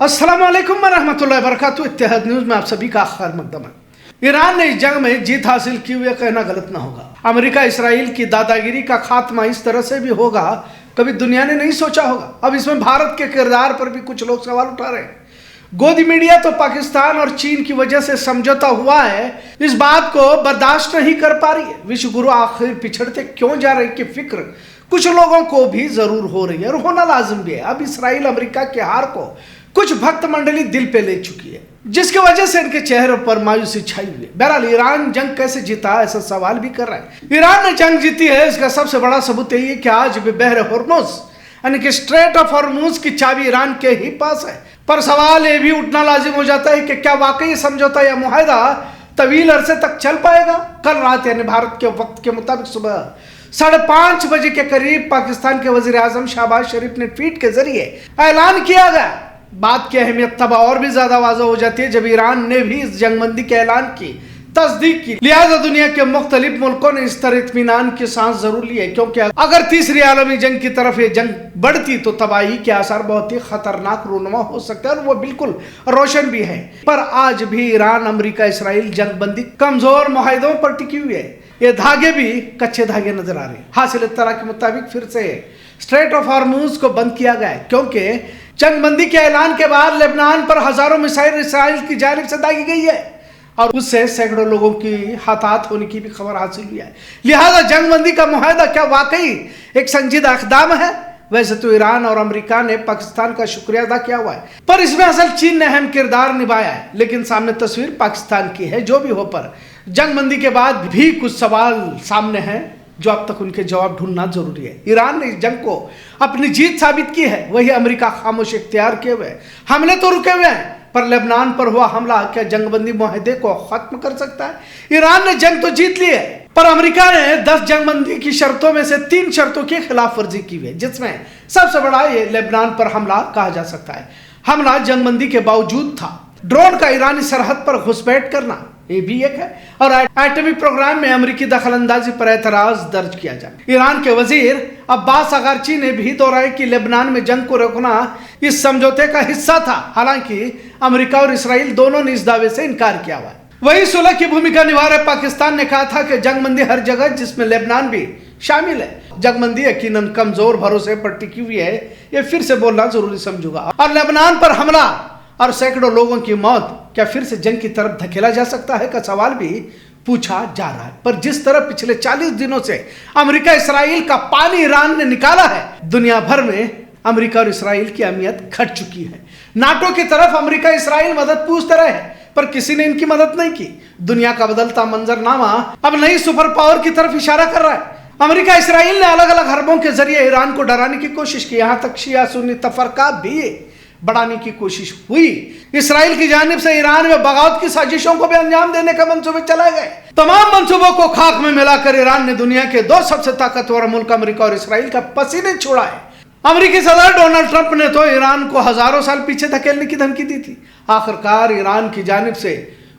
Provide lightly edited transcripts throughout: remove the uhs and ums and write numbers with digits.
अस्सलाम वालेकुम वरहमतुल्लाहि वबरकातुहू। इत्तेहाद न्यूज़ में आप सभी का खैर मकदम है। ईरान ने इस जंग में जीत हासिल की हुई कहना गलत ना होगा। अमेरिका इसराइल की दादागिरी का खात्मा इस तरह से भी होगा कभी दुनिया ने नहीं सोचा होगा। अब इसमें भारत के किरदार पर भी कुछ लोग सवाल उठा रहे हैं। गोदी मीडिया तो पाकिस्तान और चीन की वजह से समझौता हुआ है, इस बात को बर्दाश्त नहीं कर पा रही है। विश्व गुरु आखिर पिछड़ते क्यों जा रहे की फिक्र कुछ लोगों को भी जरूर हो रही है और होना लाजिम भी है। अब इसराइल अमेरिका के हार को कुछ भक्त मंडली दिल पे ले चुकी है, जिसकी वजह से इनके चेहरों पर मायूसी छाई हुई है। बहरहाल ईरान जंग कैसे जीता ऐसा सवाल भी कर रहा है। ईरान ने जंग जीती है, इसका सबसे बड़ा सबूत यही है कि आज भी बहर होर्मुज यानी कि स्ट्रेट ऑफ होर्मुज की चाबी ईरान के ही पास है। पर सवाल ये भी उठना लाजिम हो जाता है कि क्या वाकई समझौता या मुआहदा तवील अरसे तक चल पाएगा। कल रात यानी भारत के वक्त के मुताबिक सुबह 5:30 बजे के करीब पाकिस्तान के वजीर आजम शहबाज शरीफ ने ट्वीट के जरिए ऐलान किया गया। बात की अहमियत तब और भी ज्यादा वाज़ेह हो जाती है जब ईरान ने भी इस जंगबंदी के ऐलान की तस्दीक की। लिहाजा दुनिया के मुख्तलिफ मुल्कों ने इस तरह इत्मीनान की सांस जरूर ली है, क्योंकि अगर तीसरी आलमी जंग की तरफ ये जंग बढ़ती तो तबाही के आसार बहुत ही खतरनाक रूनुमा हो सकते हैं और वो बिल्कुल रोशन भी है। पर आज भी ईरान अमेरिका इसराइल जंगबंदी कमजोर मुआहदों पर टिकी हुई है। ये धागे भी कच्चे धागे नजर आ रहे हैं। हासिल इत्तला के मुताबिक फिर से स्ट्रेट ऑफ हॉर्मुज को बंद किया गया है, क्योंकि जंगबंदी के ऐलान के बाद लेबनान पर हजारों मिसाइल इसराइल की जानिब से दागी गई है और उससे सैकड़ों लोगों की हताहत होने की भी खबर हासिल हुई है। लिहाजा जंगबंदी का मुआहदा क्या वाकई एक संजीदा इक़दाम है? वैसे तो ईरान और अमेरिका ने पाकिस्तान का शुक्रिया अदा किया हुआ है, पर इसमें असल चीन ने अहम किरदार निभाया है। लेकिन सामने तस्वीर पाकिस्तान की है। जो भी हो, पर जंगबंदी के बाद भी कुछ सवाल सामने हैं जो अब तक उनके जवाब ढूंढना जरूरी है। ईरान ने इस जंग को अपनी जीत साबित की है, वही अमेरिका खामोश इख्तियार किए हुए। हमले तो रुके हुए हैं, पर लेबनान पर हुआ हमला क्या जंगबंदी मुआहदे को खत्म कर सकता है? ईरान ने जंग तो जीत ली है, पर अमेरिका ने 10 जंगबंदी की शर्तों में से 3 शर्तों की खिलाफ वर्जी की है, जिसमें सबसे बड़ा ये लेबनान पर हमला कहा जा सकता है। हमला जंगबंदी के बावजूद था। ड्रोन का ईरानी सरहद पर घुसपैठ करना ये भी एक है, और एटमी प्रोग्राम में अमेरिकी दखलंदाजी पर एतराज दर्ज किया जाए। ईरान के वजीर अब्बास अगारची ने भी दोहराया कि लेबनान में जंग को रोकना इस समझौते का हिस्सा था। हालांकि अमेरिका और इसराइल दोनों ने इस दावे से इनकार किया हुआ है। वही सुलह की भूमिका निभा रहे पाकिस्तान ने कहा था कि जंगबंदी हर जगह, जिसमें लेबनान भी शामिल है। जंगबंदी यकीनन कमजोर भरोसे पर टिकी हुई है, ये फिर से बोलना जरूरी समझूंगा। और लेबनान पर हमला और सैकड़ों लोगों की मौत क्या फिर से जंग की तरफ धकेला जा सकता है का सवाल भी पूछा जा रहा है। पर जिस तरह पिछले 40 दिनों से अमेरिका इसराइल का पानी ईरान ने निकाला है, दुनिया भर में अमेरिका और इसराइल की अहमियत घट चुकी है। नाटो की तरफ अमेरिका इसराइल मदद पूछते रहे, पर किसी ने इनकी मदद नहीं की। दुनिया का बदलता मंजरनामा अब नई सुपर पावर की तरफ इशारा कर रहा है। अमेरिका इसराइल ने अलग अलग हरबों के जरिए ईरान को डराने की कोशिश की, यहां तक शिया सुन्नी तफरका भी बढ़ाने की कोशिश हुई। इसराइल की जानिब से ईरान में बगावत की साजिशों को भी अंजाम देने का मंसूबे चलाए गए। तमाम मंसूबों को खाक में मिलाकर ईरान ने दुनिया के 2 सबसे ताकतवर मुल्क अमेरिका और इसराइल का पसीने छोड़ा है। अमेरिकी सदर डोनाल्ड ट्रंप ने तो ईरान को हजारों साल पीछे धकेलने की धमकी दी थी। आखिरकार ईरान की जानिब से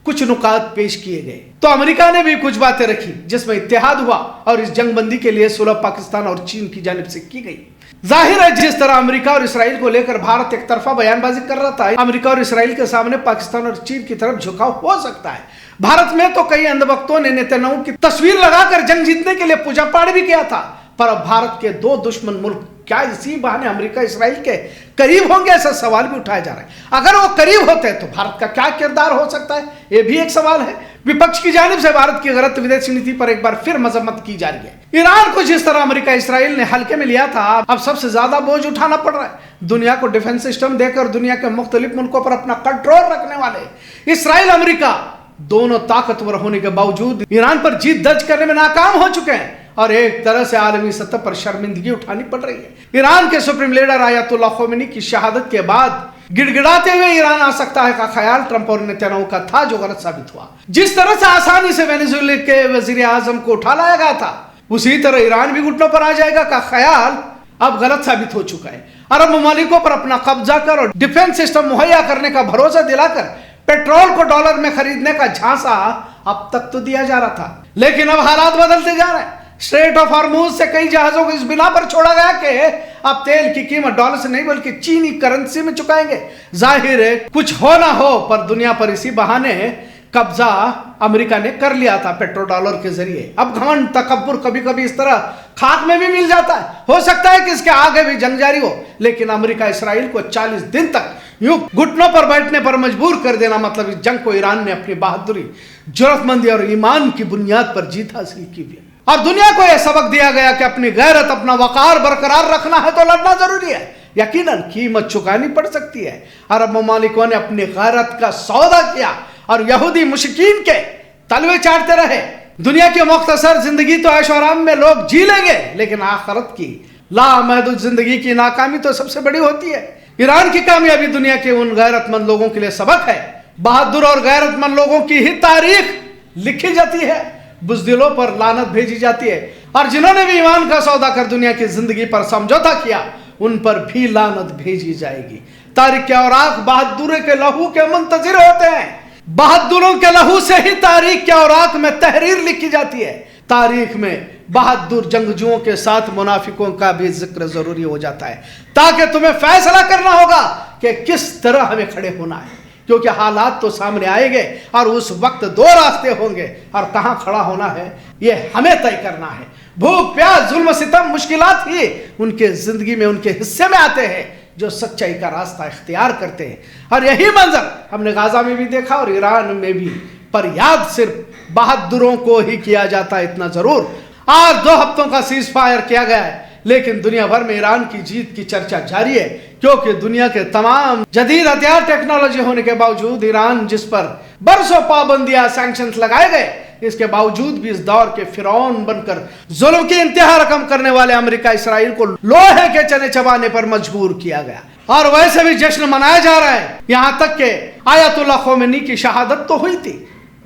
कुछ नुकात पेश किए गए तो अमेरिका ने भी कुछ बातें रखी, जिसमें इत्तेहाद हुआ और इस जंगबंदी के लिए सुलह पाकिस्तान और चीन की जानिब से की गई। जाहिर है, जिस तरह अमेरिका और इसराइल को लेकर भारत एक तरफा बयानबाजी कर रहा था, अमेरिका और इसराइल के सामने पाकिस्तान और चीन की तरफ झुकाव हो सकता है। भारत में तो कई अंधभक्तों ने नेतन्याहू की तस्वीर लगाकर जंग जीतने के लिए पूजा पाठ भी किया था। पर अब भारत के 2 दुश्मन मुल्क क्या इसी बहाने अमेरिका इसराइल के करीब होंगे, ऐसा सवाल भी उठाया जा रहा है। अगर वो करीब होते हैं तो भारत का क्या किरदार हो सकता है, ये भी एक सवाल है। विपक्ष की जानिब से भारत की गलत विदेशी नीति पर एक बार फिर मजम्मत की जा रही है। ईरान को जिस तरह अमेरिका इसराइल ने हल्के में लिया था, अब सबसे ज्यादा बोझ उठाना पड़ रहा है। दुनिया को डिफेंस सिस्टम देकर दुनिया के मुख्तलिफ मुल्कों पर अपना कंट्रोल रखने वाले इसराइल अमेरिका दोनों ताकतवर होने के बावजूद ईरान पर जीत दर्ज करने में नाकाम हो चुके हैं और एक तरह से आलमी सतह पर शर्मिंदगी उठानी पड़ रही है। ईरान के सुप्रीम लीडर आयतुल्लाह खोमेनी की शहादत के बाद गिड़गिड़ाते हुए ईरान आ सकता है का ख्याल ट्रंप और नेतन्याहू का था, जो गलत साबित हुआ। जिस तरह से आसानी से वेनेजुएला के वजीर आजम को उठा लाया गया था, उसी तरह ईरान भी घुटनों पर आ जाएगा का ख्याल अब गलत साबित हो चुका है। अरब ममालिकों पर अपना कब्जा कर और डिफेंस सिस्टम मुहैया करने का भरोसा दिलाकर पेट्रोल को डॉलर में खरीदने का झांसा अब तक तो दिया जा रहा था, लेकिन अब हालात बदलते जा रहे हैं। स्ट्रेट ऑफ हॉर्मुज से कई जहाजों को इस बिना पर छोड़ा गया कि अब तेल की कीमत डॉलर से नहीं बल्कि चीनी करेंसी में चुकाएंगे। जाहिर है कुछ हो ना हो पर दुनिया पर इसी बहाने कब्जा अमेरिका ने कर लिया था पेट्रो डॉलर के जरिए। अब घमंड तकब्बुर कभी कभी इस तरह खाक में भी मिल जाता है। हो सकता है कि इसके आगे भी जंग जारी हो, लेकिन अमेरिका इसराइल को 40 दिन तक यूं घुटनों पर बैठने पर मजबूर कर देना, मतलब इस जंग को ईरान ने अपनी बहादुरी, जरूरतमंदी और ईमान की बुनियाद पर जीत हासिल की हुई। और दुनिया को यह सबक दिया गया कि अपनी गैरत, अपना वकार बरकरार रखना है तो लड़ना जरूरी है। यकीनन कीमत चुकानी पड़ सकती है। अरब ममालिकों ने अपनी गैरत का सौदा किया और यहूदी मुशरिकीन के तलवे चाटते रहे। दुनिया की मुख्तसर जिंदगी तो ऐश आराम में लोग जी लेंगे, लेकिन आखिरत की लामहदूद जिंदगी की नाकामी तो सबसे बड़ी होती है। ईरान की कामयाबी दुनिया के उन गैरतमंद लोगों के लिए सबक है। बहादुर और गैरतमंद लोगों की ही तारीख लिखी जाती है, बुज़दिलों पर लानत भेजी जाती है, और जिन्होंने भी ईमान का सौदा कर दुनिया की जिंदगी पर समझौता किया उन पर भी लानत भेजी जाएगी। तारीख के औराक बहादुर के लहू के मुंतजिर होते हैं। बहादुरों के लहू से ही तारीख के औराक में तहरीर लिखी जाती है। तारीख में बहादुर जंगजुओं के साथ मुनाफिकों का भी जिक्र जरूरी हो जाता है, ताकि तुम्हें फैसला करना होगा कि किस तरह हमें खड़े होना है, क्योंकि हालात तो सामने आएंगे और उस वक्त दो रास्ते होंगे और कहां खड़ा होना है यह हमें तय करना है। भूख प्यास जुल्म सितम मुश्किलात ही उनके जिंदगी में उनके हिस्से में आते हैं जो सच्चाई का रास्ता इख्तियार करते हैं। और यही मंजर हमने गाजा में भी देखा और ईरान में भी, पर याद सिर्फ बहादुरों को ही किया जाता है इतना जरूर। आज 2 हफ्तों का सीज फायर किया गया है, लेकिन दुनिया भर में ईरान की जीत की चर्चा जारी है, क्योंकि दुनिया के तमाम जदीद हथियार टेक्नोलॉजी होने के बावजूद ईरान जिस पर बरसों पाबंदियां सैंक्शंस लगाए गए, इसके बावजूद भी इस दौर के फिरौन बनकर जुल्म की इंतहा रकम करने वाले अमेरिका इसराइल को लोहे के चने चबाने पर मजबूर किया गया। और वैसे भी जश्न मनाया जा रहा है। यहां तक के आयतुल्लाह खोमेनी की शहादत तो हुई थी,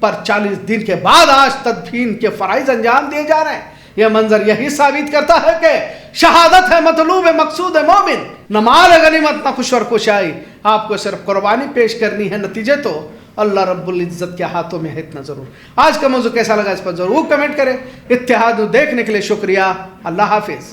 पर 40 दिन के बाद आज तदफीन के फराइज अंजाम दिए जा रहे हैं। यह मंजर यही साबित करता है कि शहादत है मतलूब मकसूद मोमिन, न माल गनीमत न खुश और खुशाई। आपको सिर्फ कुर्बानी पेश करनी है, नतीजे तो अल्लाह रब्बुल इज्जत के हाथों में है इतना जरूर। आज का मौजू कैसा लगा इस पर जरूर कमेंट करें। इत्तेहाद देखने के लिए शुक्रिया। अल्लाह हाफिज।